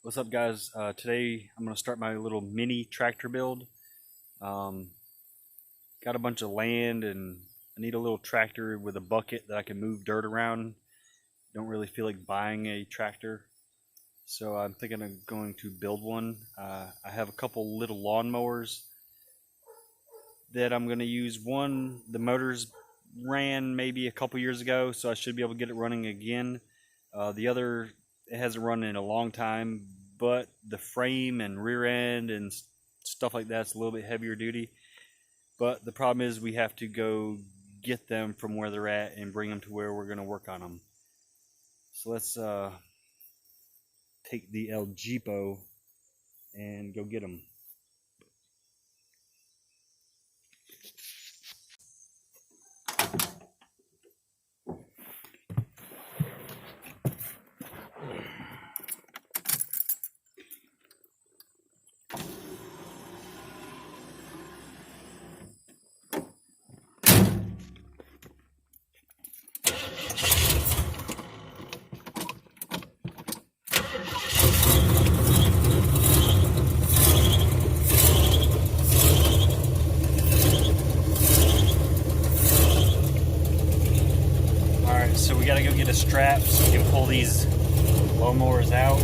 What's up, guys? Today I'm going to start my little mini tractor build. Um, got a bunch of land and I need a little tractor with a bucket that I can move dirt around. Don't really feel like buying a tractor, so I'm thinking of going to build one. I have a couple little lawnmowers that I'm going to use. One, the motors ran maybe a couple years ago, so I should be able to get it running again. The other, it hasn't run in a long time, but the frame and rear end and stuff like that's a little bit heavier duty. But the problem is we have to go get them from where they're at and bring them to where we're going to work on them. So let's take the El Jeepo and go get them. Alright, so we gotta go get a strap so we can pull these lawnmowers out.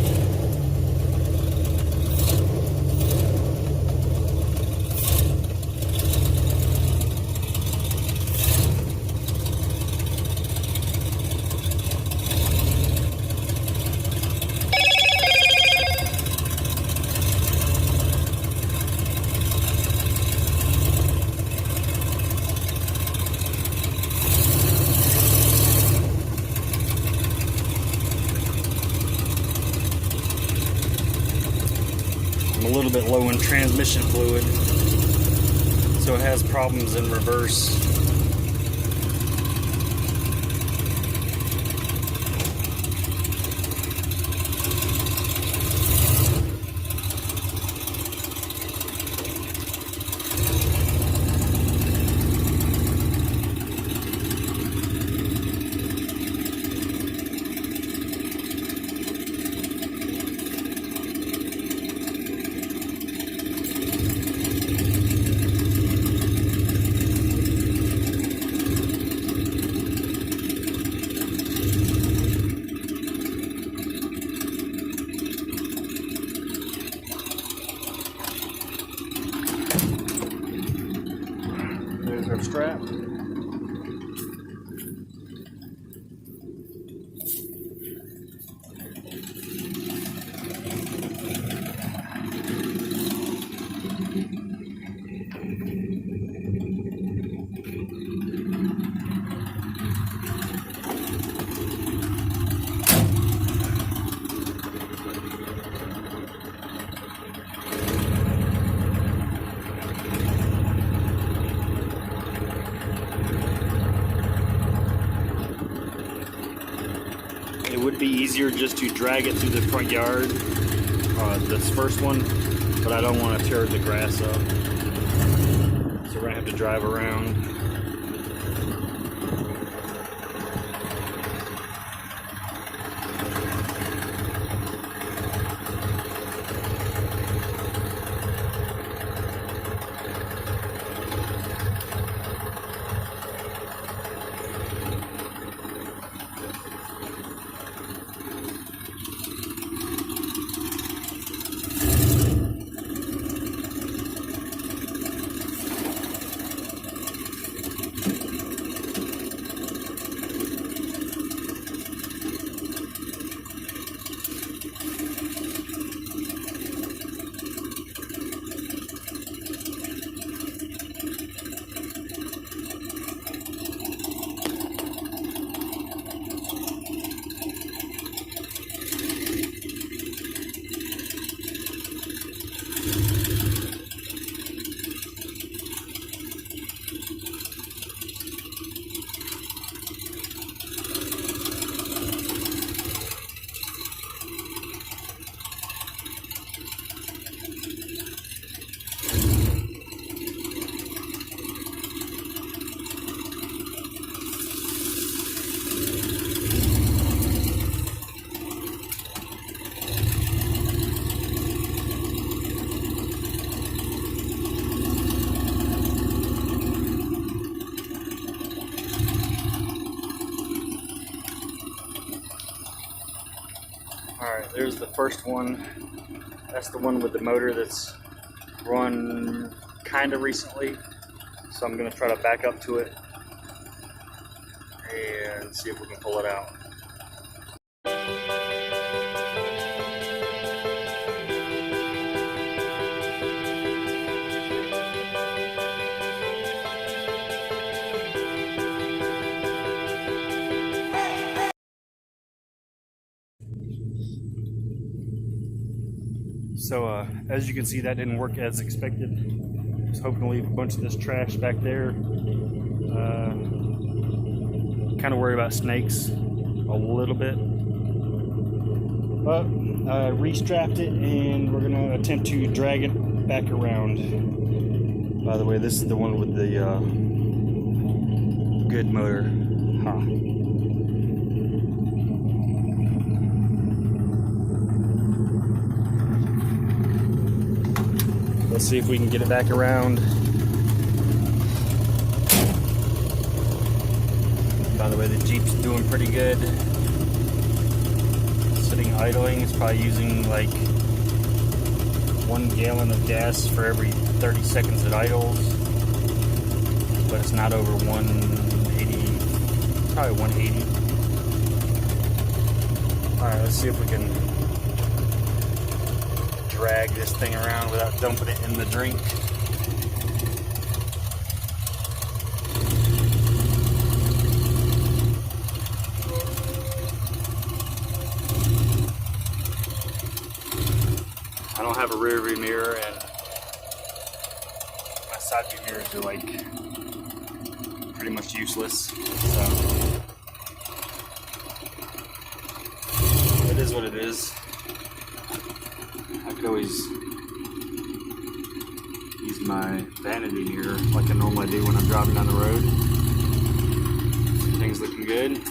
I'm a little bit low in transmission fluid, so it has problems in reverse. There's our strap. It would be easier just to drag it through the front yard, this first one, but I don't want to tear the grass up. So we're going to have to drive around. Alright, there's the first one. That's the one with the motor that's run kind of recently. So I'm going to try to back up to it and see if we can pull it out. So as you can see, that didn't work as expected. I was hoping to leave a bunch of this trash back there. Kind of worried about snakes a little bit. But I restrapped it and we're going to attempt to drag it back around. By the way, this is the one with the good motor. Let's see if we can get it back around. By the way, the Jeep's doing pretty good. Sitting idling, it's probably using like 1 gallon of gas for every 30 seconds it idles. But it's not over 180, probably 180. Alright, let's see if we can drag this thing around without dumping it in the drink. I don't have a rear view mirror and my side view mirrors are like pretty much useless. So it is what it is. I could always use my vanity mirror like I normally do when I'm driving down the road. Things looking good.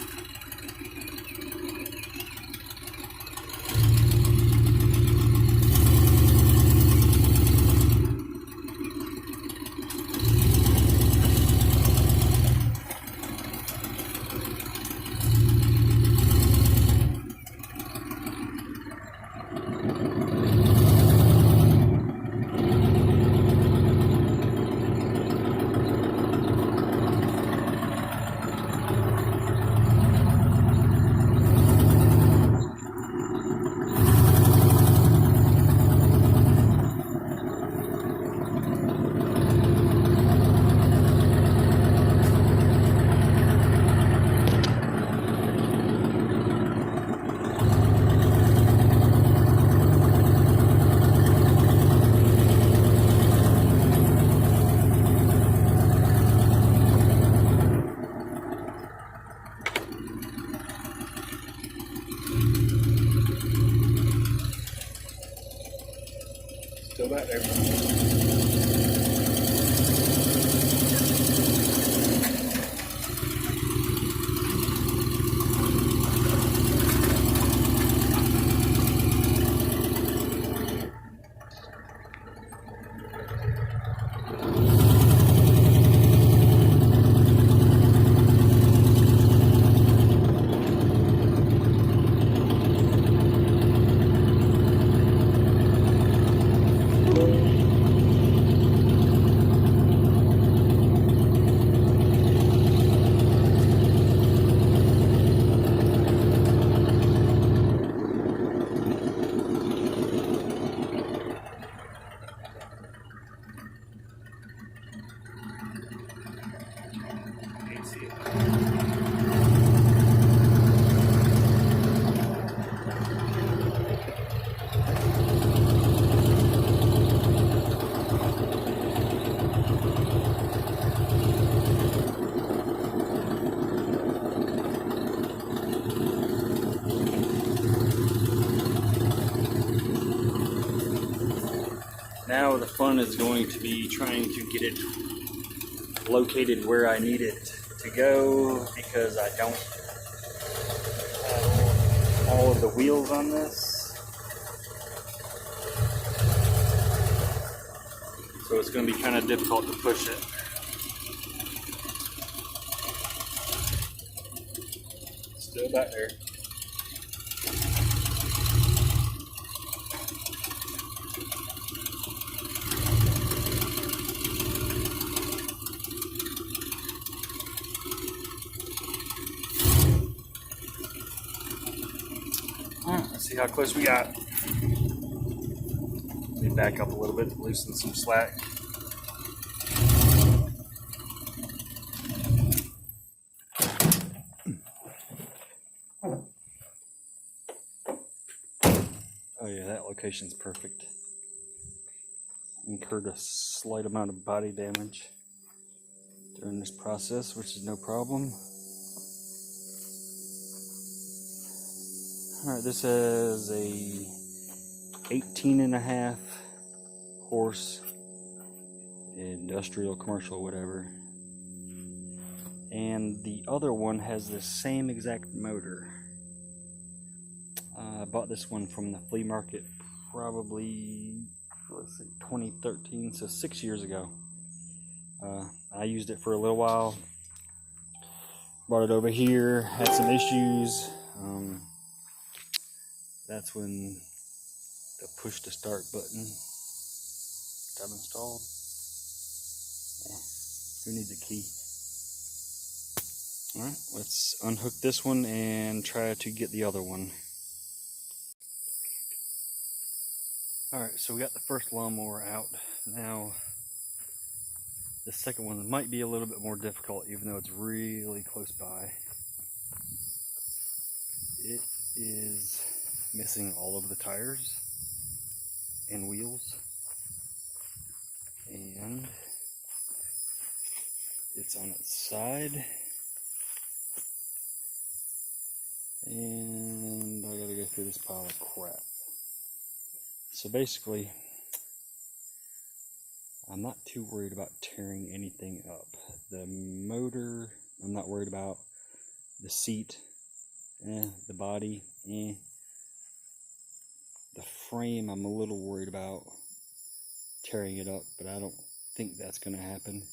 Still back there. Now the fun is going to be trying to get it located where I need it to go, because I don't have all of the wheels on this. So it's going to be kind of difficult to push it. Still back there. how close we got. Let me back up a little bit, loosen some slack. Oh yeah, that location's perfect. Incurred a slight amount of body damage during this process, which is no problem. Alright, this is a 18.5 horse industrial, commercial, whatever. And the other one has the same exact motor. I bought this one from the flea market probably, let's see, 2013, so 6 years ago. I used it for a little while, brought it over here, had some issues. That's when the push to start button got installed. Who needs a key? Alright, let's unhook this one and try to get the other one. Alright, so we got the first lawnmower out. Now, the second one might be a little bit more difficult, even though it's really close by. It is missing all of the tires and wheels, and it's on its side, and I gotta go through this pile of crap. So basically, I'm not too worried about tearing anything up. The motor, I'm not worried about. The seat, the body, The frame, I'm a little worried about tearing it up, but I don't think that's going to happen.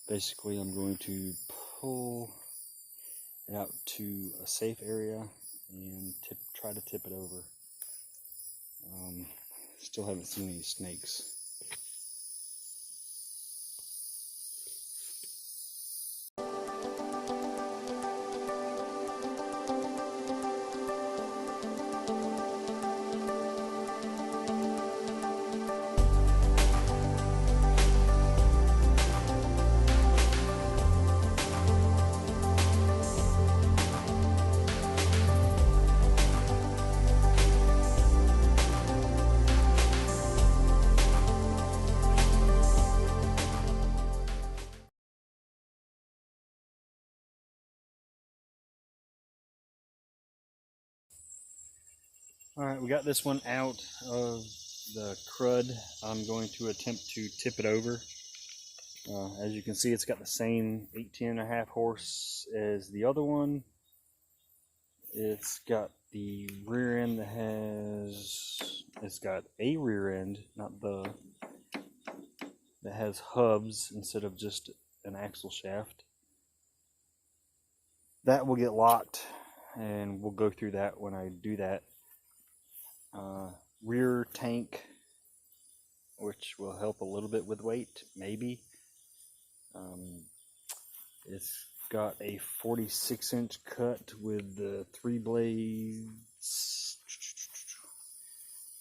Basically, I'm going to pull it out to a safe area and try to tip it over. Still haven't seen any snakes. Alright, we got this one out of the crud. I'm going to attempt to tip it over. As you can see, it's got the same 18.5 horse as the other one. It's got the rear end that it's got a rear end, not the, that has hubs instead of just an axle shaft. That will get locked, and we'll go through that when I do that. Rear tank, which will help a little bit with weight, maybe. It's got a 46-inch cut with the 3 blades.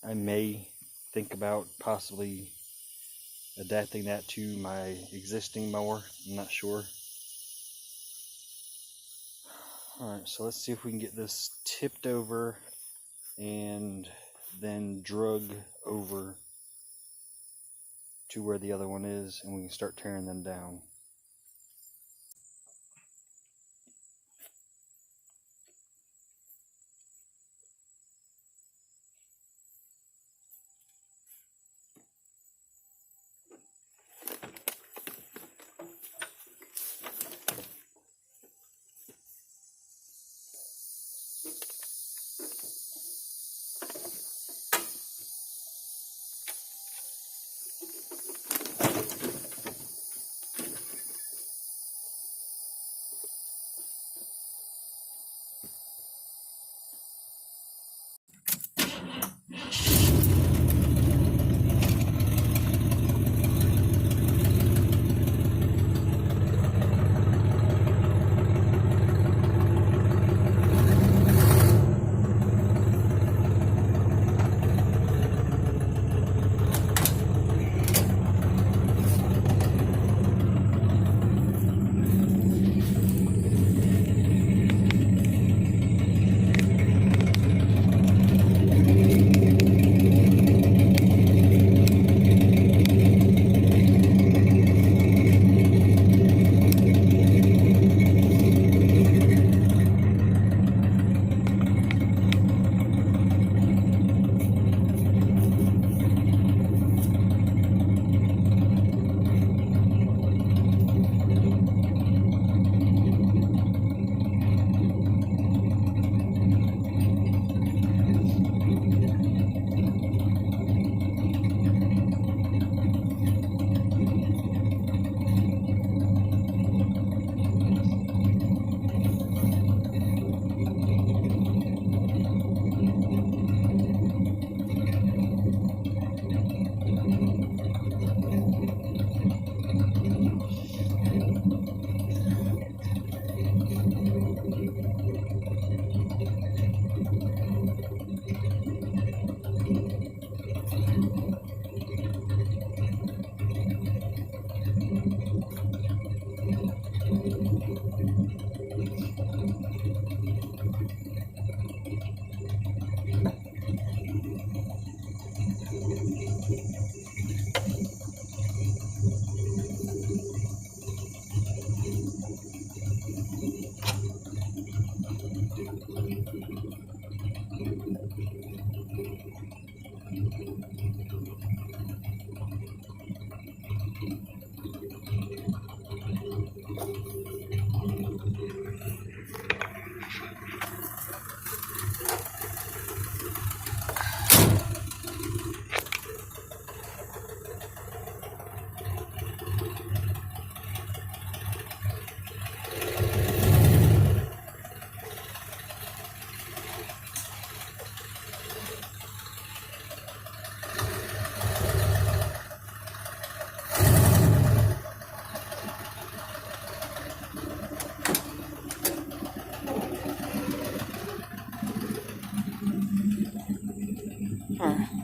I may think about possibly adapting that to my existing mower. I'm not sure. Alright, so let's see if we can get this tipped over and then drug over to where the other one is, and we can start tearing them down.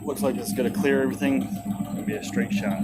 Looks like it's going to clear everything. It'll be a straight shot.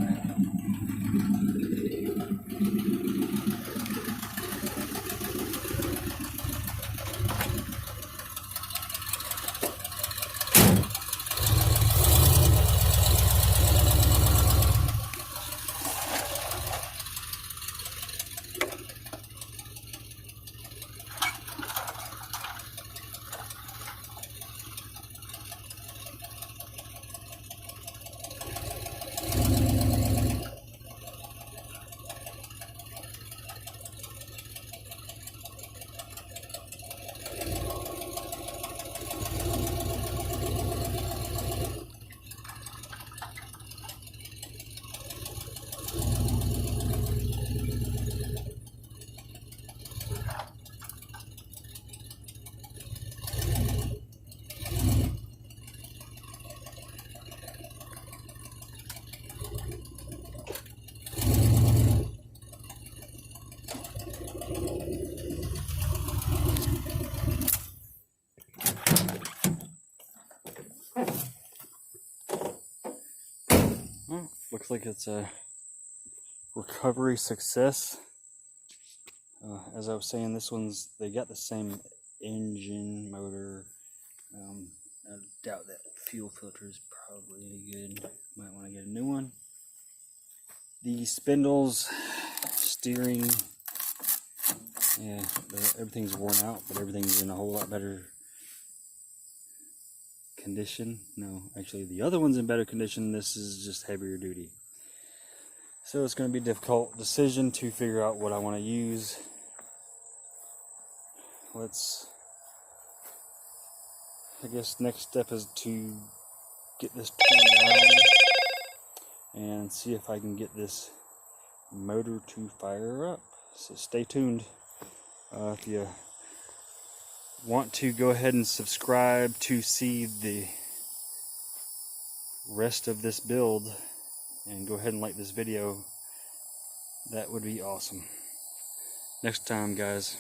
Well, looks like it's a recovery success. As I was saying, they got the same engine motor. I doubt that fuel filter is probably any good. Might want to get a new one. The spindles, steering, yeah, everything's worn out, but everything's in a whole lot better condition. No, actually the other one's in better condition. This is just heavier duty. So it's going to be a difficult decision to figure out what I want to use. I guess next step is to get this turned on and see if I can get this motor to fire up. So stay tuned. If you want to, go ahead and subscribe to see the rest of this build, and go ahead and like this video. That would be awesome. Next time, guys.